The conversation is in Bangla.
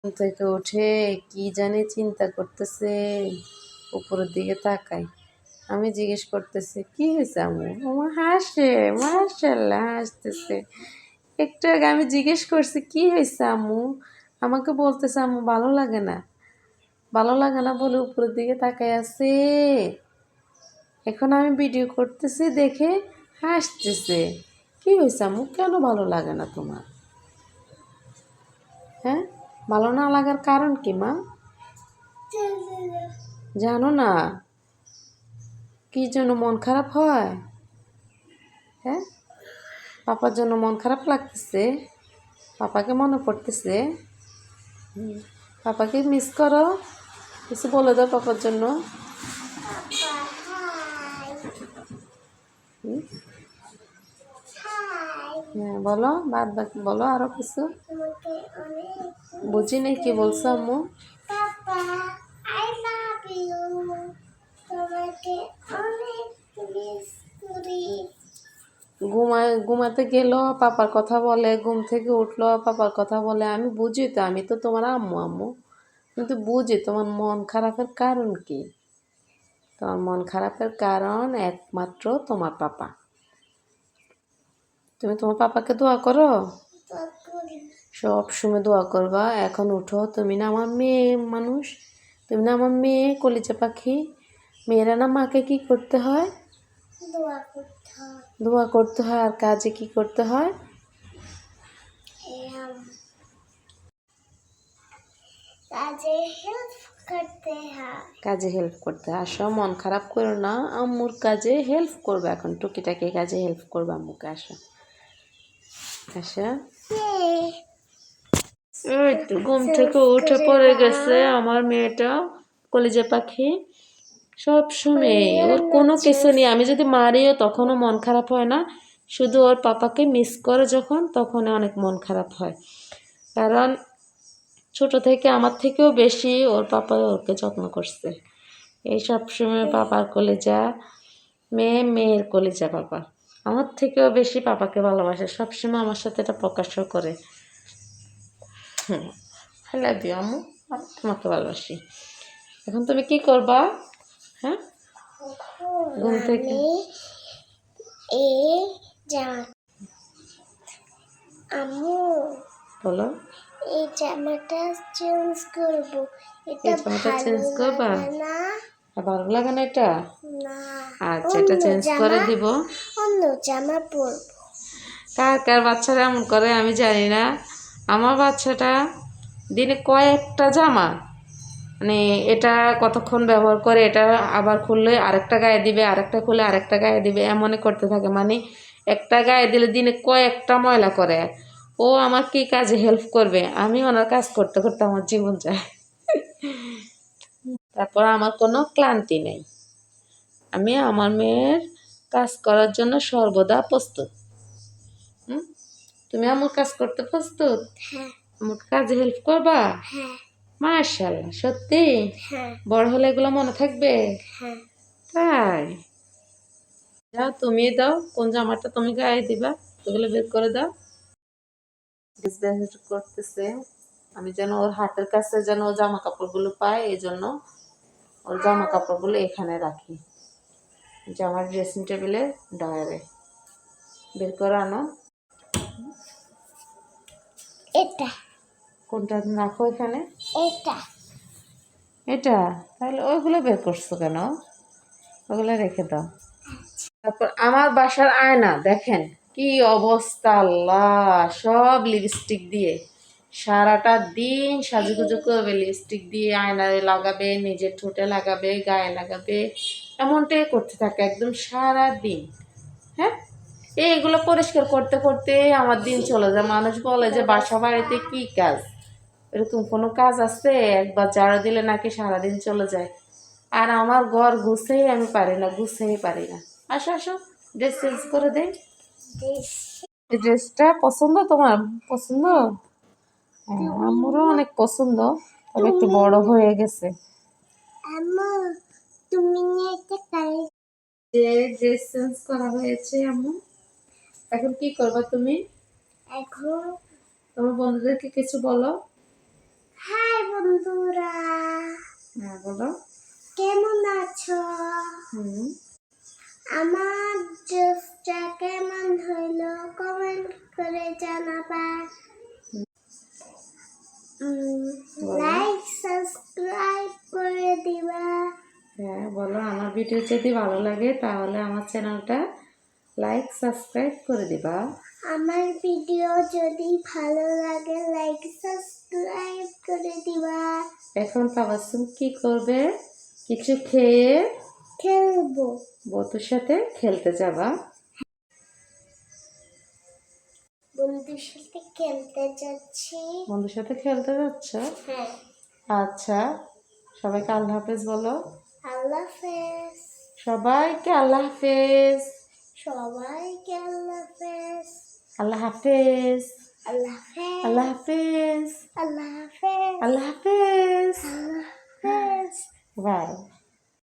ঘুম থেকে উঠে কি জানি চিন্তা করতেছে, উপরের দিকে তাকাই। আমি জিজ্ঞেস করতেছি কি হয়েছে আম্মু, আমার হাসে, মাশাআল্লাহ হাসতেছে। একটু আগে আমি জিজ্ঞেস করছি কি হয়েছে আম্মু, আমাকে বলতেছে আম্মু ভালো লাগে না, ভালো লাগে না বলে উপরের দিকে তাকাই আছে। এখন আমি ভিডিও করতেছি দেখে হাসতেছে। কি হয়েছে আম্মু, কেন ভালো লাগে না তোমার? হ্যাঁ, ভালো না লাগার কারণ কি মা? জানো না? কি জন্য মন খারাপ হয়? হ্যাঁ, পাপার জন্য মন খারাপ লাগতেছে, পাপাকে মনে পড়তেছে। পাপাকে মিস করো, কিছু বলে দাও পাপার জন্য। হ্যাঁ বলো, বাদ বাকি বলো আরো কিছু। বুঝি নেই কি বলছো আম্মু। ঘুমাতে গেল পাপার কথা বলে, ঘুম থেকে উঠলো পাপার কথা বলে। আমি বুঝি তো, আমি তো তোমার আম্মু আম্মু, কিন্তু বুঝি তোমার মন খারাপের কারণ কি। তোমার মন খারাপের কারণ একমাত্র তোমার পাপা। তুমি তোমার পাপাকে দোয়া করো, সব সময় দোয়া করবা। এখন উঠো, তুমি না আমার মেয়ে মানুষ, তুমি না আমার মেয়ে কলিজা পাখি। মেয়েরা না মাকে কি করতে হয়? দোয়া করতে হয়। আর কাজে কি করতে হয়? কাজে হেল্প করতে হয়। আসো, মন খারাপ করো না, আম্মুর কাজে হেল্প করবে। এখন টুকিটাকি কাজে হেল্প করবে আম্মুকে। আসো আসো। এই তো ঘুম থেকে উঠে পড়ে গেছে আমার মেয়েটা, কলিজা পাখি। সব সময় ওর কোনো কিছু নেই, আমি যদি মারিও তখনও মন খারাপ হয় না। শুধু ওর পাপাকে মিস করে যখন, তখন অনেক মন খারাপ হয়। কারণ ছোট থেকে আমার থেকেও বেশি ওর পাপা ওকে যত্ন করছে। এই সব সময় পাপার কলিজা মেয়ে, মেয়ের কলিজা পাপা। আমার থেকেও বেশি পাপাকে ভালোবাসে, সবসময় আমার সাথে এটা প্রকাশও করে। আই লাভ ইউ আম্মু, আমি তোমাকে ভালোবাসি। এখন তুমি কি করবা? হ্যাঁ, ঘুম থেকে আম্মু বলো, এই জামাটা চেঞ্জ করব। এটা চেঞ্জ করবা? না, ভালো লাগে না এটা? না, আচ্ছা, এটা চেঞ্জ করে দিব। অন্য জামা পরব। কার কার বাচ্চারা এমন করে আমি জানি না। আমার বাচ্চাটা দিনে কয়েকটা জামা, মানে এটা কতক্ষণ ব্যবহার করে, এটা আবার খুললে আরেকটা গায়ে দিবে, আরেকটা খুলে আরেকটা গায়ে দিবে, এমনই করতে থাকে। মানে একটা গায়ে দিলে দিনে কয়েকটা ময়লা করে। ও আমার কি কাজে হেল্প করবে? আমি ওনার কাজ করতে করতে আমার জীবন যায়। তারপর আমার কোনো ক্লান্তি নেই। আমি আমার মেয়ের কাজ করার জন্য সর্বদা প্রস্তুত। তুমি আমার কাজ করতে প্রস্তুত? হ্যাঁ। আমাকে কাজে হেল্প করবা? হ্যাঁ। মাশাআল্লাহ, সত্যি? হ্যাঁ। বড় হলে এগুলো মনে থাকবে? হ্যাঁ। তাই? যাও তুমি দাও, কোন জামাটা তুমি গায়ে দিবা ওগুলো বের করে দাও। করতেছে আমি যেন ওর হাতের কাছে যেন ও জামা কাপড়গুলো পায়, এই জন্য ওর জামা কাপড়গুলো এখানে রাখি, যে আমার ড্রেসিং টেবিলের ড্রয়ারে। বের করে আনো। এটা কোনটা রাখো এখানে? এটা এটা? তাহলে ওইগুলো বের করছো কেন? ওগুলো রেখে দাও। তারপর আমার বাসার আয়না দেখেন কি অবস্থা, আল্লাহ, সব লিপস্টিক দিয়ে সারাটা দিন সাজুগুজু করবে। লিপস্টিক দিয়ে আয়নায় লাগাবে, নিজের ঠোঁটে লাগাবে, গায়ে লাগাবে, এমনটাই করতে থাকে একদম সারা দিন। হ্যাঁ, এইগুলো পরিষ্কার করতে করতে আমার দিন চলে যায়। মানুষ বলে যে বাসা বাড়িতে কি কাজ, এরকম কোনো কাজ আছে? একবার ঝাড়ু দিলে নাকি সারাদিন চলে যায়। আর আমার ঘর গুছেই আমি পারি না, গুছেই পারি না। আসো আসো, ড্রেস চেঞ্জ করে দেই। এই ড্রেসটা পছন্দ তোমার? পছন্দ? হ্যাঁ, আমারও অনেক পছন্দ, তবে একটু বড় হয়ে গেছে। আম্মু তুমি এটা কালে যে ড্রেস চেঞ্জ করা হয়েছে আম্মু, এখন কি করবা তুমি? এখন তোমার বন্ধুদেরকে কিছু বলো। বলো। কেমন আছো? হুম, আমার ড্রেসটা কেমন হইলো কমেন্ট করে জানাবা। বলো। লাইক সাবস্ক্রাইব করে দিবা। হ্যাঁ বলো, আমার ভিডিও যদি ভালো লাগে তাহলে আমার চ্যানেলটা লাইক সাবস্ক্রাইব করে দিবা। আমার ভিডিও যদি ভালো লাগে লাইক সাবস্ক্রাইব করে দিবা। এখন তাবাসসুম কি করবে? কিছু খেয়ে খেলবো। বন্ধুর সাথে খেলতে যাবা। বন্ধুর সাথে খেলতে যাচ্ছি। বন্ধুর সাথে খেলতে যাচ্ছ? হ্যাঁ। আচ্ছা, সবাইকে আল্লাহ হাফেজ বলো। আল্লাহ হাফেজ। সবাইকে আল্লাহ হাফেজ। সবাইকে আল্লাহ হাফেজ। আল্লাহ হাফেজ। আল্লাহ হাফেজ। আল্লাহ হাফেজ। আল্লাহ হাফেজ। আল্লাহ হাফেজ। আল্লাহ হাফেজ। বাই।